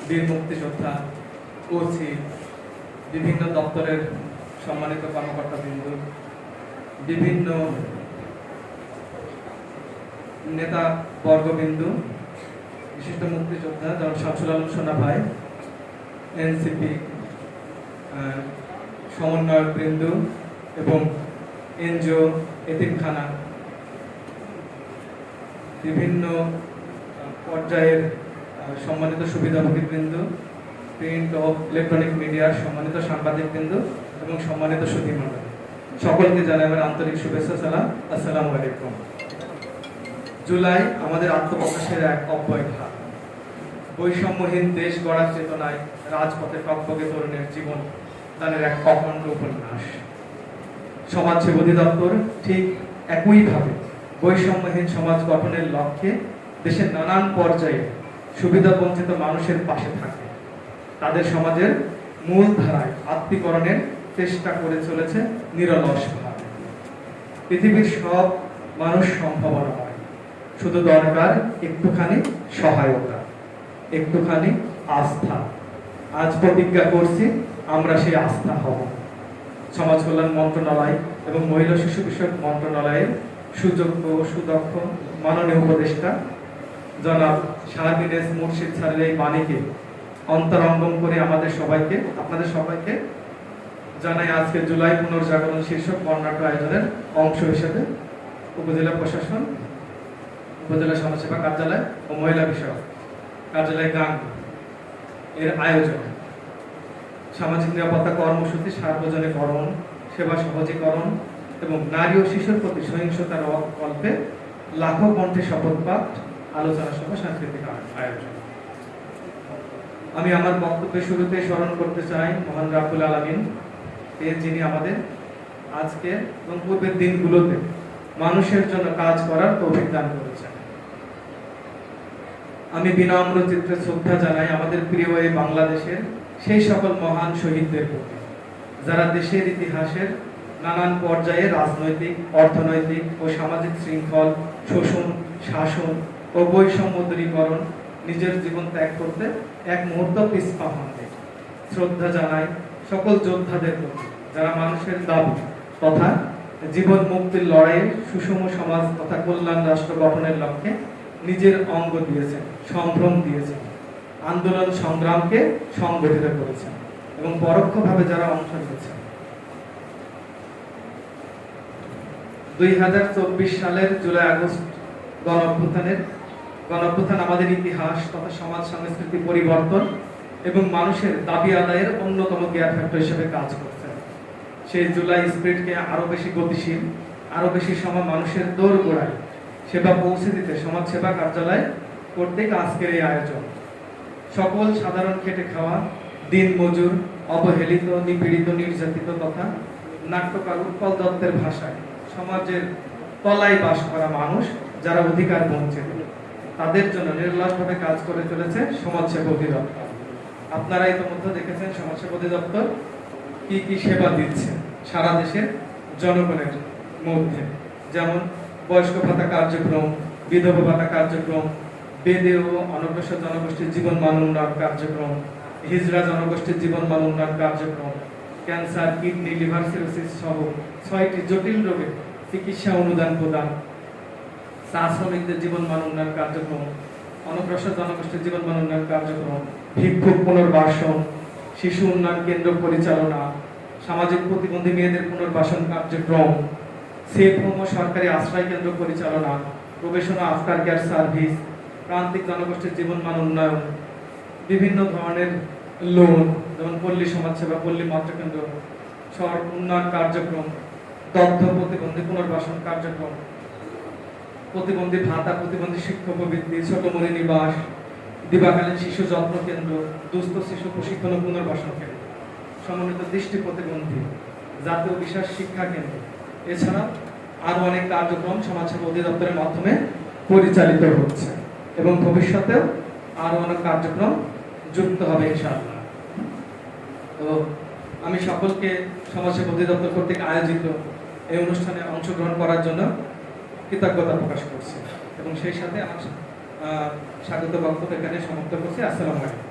বীর মুক্তিযোদ্ধা, ওসি, বিভিন্ন দপ্তরের সম্মানিত কর্মকর্তাবৃন্দ, বিভিন্ন নেতা বর্গবিন্দু, বিশিষ্ট মুক্তিযোদ্ধা যেমন শামসুল আলম সোনা ভাই, এনসিপি সমন্বয়ক বৃন্দ এবং এনজিও এতিমখানা, বিভিন্ন পর্যায়ের সম্মানিত সুবিধাভোগীবৃন্দ, প্রিন্ট ও ইলেকট্রনিক মিডিয়ার সম্মানিত সাংবাদিকবৃন্দ এবং সম্মানিত সুধীমণ্ডলী, সকলকে জানাই আমার আন্তরিক শুভেচ্ছা সালাম। আসসালামু আলাইকুম। জুলাই আমাদের আত্মপ্রকাশের এক অব্যয় ধাপ। বৈষম্যহীন দেশ গড়ার চেতনায় রাজপথে টকবগে তরুণের জীবন দানের এক অখণ্ড উপন্যাস। সমাজসেবা অধিদপ্তর ঠিক একইভাবে বৈষম্যহীন সমাজ গঠনের লক্ষ্যে দেশের নানান পর্যায়ে সুবিধা বঞ্চিত মানুষের পাশে থাকে, তাদের সমাজের মূল ধারায় আত্মীকরণের চেষ্টা করে চলেছে নিরলসভাবে। পৃথিবীর সব মানুষ সম্ভাবনাময়, শুধু দরকার একটুখানি সহায়তা, একটুখানি আস্থা। আজ প্রতিজ্ঞা করছি আমরা সেই আস্থা হব। সমাজ কল্যাণ মন্ত্রণালয় এবং মহিলা শিশু বিষয়ক মন্ত্রণালয়ের সুযোগ্য ও সুদক্ষ মাননীয় উপদেষ্টা জনাব শাহদিন এস মুর্শিদ স্যারের এই বাণীকে অন্তরঙ্গম করে আপনাদের সবাইকে জানাই আজকে জুলাই পুনর্জাগরণ শীর্ষক বর্ণাঢ্য আয়োজনের অংশ হিসেবে উপজেলা প্রশাসন, উপজেলা সমাজসেবা কার্যালয় ও মহিলা বিষয়ক কার্যালয় গান এর আয়োজন সামাজিক নিরাপত্তা কর্মসূচি সার্বজনীকরণ, সেবা সহজীকরণ এবং নারী ও শিশুর প্রতি সহিংসতার অকল্পে লাখো কণ্ঠে শপথ পাঠ, আলোচনা সভা, সাংস্কৃতিক আয়োজন। আমি আমার বক্তব্যের শুরুতে স্মরণ করতে চাই মহান রাব্বুল আলামিন, যিনি আমাদের আজকে এবং পূর্বের দিনগুলোতে মানুষের জন্য কাজ করার তৌফিক দান করেছেন। আমি বিনম্র চিত্রে শ্রদ্ধা জানাই আমাদের প্রিয় এই বাংলাদেশের সেই সকল মহান শহীদদের প্রতি, যারা দেশের ইতিহাসের নানান পর্যায়ে রাজনৈতিক, অর্থনৈতিক ও সামাজিক শৃঙ্খল, শোষণ, শাসন ও বৈষম্য দূরীকরণ নিজের জীবন ত্যাগ করতে এক মুহূর্ত পিছপা হননি। শ্রদ্ধা জানাই সকল যোদ্ধাদের প্রতি, যারা মানুষের দাবি তথা জীবন মুক্তির লড়াইয়ে সুষম সমাজ তথা কল্যাণ রাষ্ট্র গঠনের লক্ষ্যে নিজের অঙ্গ দিয়েছেন, সম্ভ্রম দিয়েছেন, আন্দোলন সংগ্রামকে সংগঠিত করেছেন এবং পরোক্ষভাবে যারা অংশ নিয়েছেন। 2024 সালের জুলাই আগস্ট গণঅভ্যুত্থান আমাদের ইতিহাস তথা সমাজ সংস্কৃতি পরিবর্তন এবং মানুষের দাবি আদায়ের অন্যতম গিয়ার ফ্যাক্টর হিসেবে কাজ করছে। সেই জুলাই স্পিরিটকে আরো বেশি গতিশীল, আরো বেশি সময় মানুষের দোরগোড়ায় সেবা পৌঁছে দিতে সমাজ সেবা কার্যালয় কর্তৃক আজকের এই আয়োজন। সকল সাধারণ খেটে খাওয়া, দিন মজুর, অবহেলিত, নিপীড়িত, নির্যাতিত তথা নাট্যকার উৎপল দত্তের ভাষায় সমাজের তলায় বাস করা মানুষ যারা অধিকার বঞ্চিত, তাদের জন্য নির্লসভাবে কাজ করে চলেছে সমাজসেবা অধিদপ্তর। আপনারা ইতিমধ্যে দেখেছেন সমাজসেবা অধিদপ্তর কি কি সেবা দিচ্ছে সারা দেশের জনগণের মধ্যে, যেমন বয়স্ক ভাতা কার্যক্রম, বিধবা ভাতা কার্যক্রম, বেদে ও অনগ্রসর জনগোষ্ঠীর জীবন মান উন্নয়ন কার্যক্রম, হিজড়া জনগোষ্ঠীর জীবন মান উন্নয়ন কার্যক্রম, ক্যান্সার, কিডনি, লিভার সিরোসিস সহ 6টি জটিল রোগের চিকিৎসা অনুদান প্রদান, চা শ্রমিকদের জীবন মান উন্নয়ন কার্যক্রম, অনগ্রসর জনগোষ্ঠীর জীবন মান উন্নয়ন কার্যক্রম, ভিক্ষুক পুনর্বাসন, শিশু উন্নয়ন কেন্দ্র পরিচালনা, সামাজিক প্রতিবন্ধী মেয়েদের পুনর্বাসন কার্যক্রম, সেফ হোম ও সরকারি আশ্রয় কেন্দ্র পরিচালনা, প্রবেশনা আফটার কেয়ার সার্ভিস, প্রান্তিক জনগোষ্ঠীর জীবন মান উন্নয়ন, বিভিন্ন ধরনের লোন যেমন পল্লী সমাজসেবা, পল্লী মাতৃকেন্দ্র, সড়ক উন্নয়ন কার্যক্রম, দগ্ধ প্রতিবন্ধী পুনর্বাসন কার্যক্রম, প্রতিবন্ধী ভাতা, প্রতিবন্ধী শিক্ষক বৃত্তি, ছোট মনি নিবাস, দিবাকালীন শিশু যত্ন কেন্দ্র, দুস্থ শিশু প্রশিক্ষণ ও পুনর্বাসন কেন্দ্র, সমন্বিত দৃষ্টি প্রতিবন্ধী, জাতীয় বিশ্বাস শিক্ষা কেন্দ্র, এছাড়া আরো অনেক কার্যক্রম সমাজসেবা অধিদপ্তরের মাধ্যমে পরিচালিত হচ্ছে এবং ভবিষ্যতেও আরো অনেক কার্যক্রম যুক্ত হবে ইনশাআল্লাহ। তো আমি সকলকে সমাজসেবা অধিদপ্তর কর্তৃক আয়োজিত এই অনুষ্ঠানে অংশগ্রহণ করার জন্য কৃতজ্ঞতা প্রকাশ করছি এবং সেই সাথে আমার স্বাগত বক্তব্য এখানে সমাপ্ত করছি। আসসালামু আলাইকুম।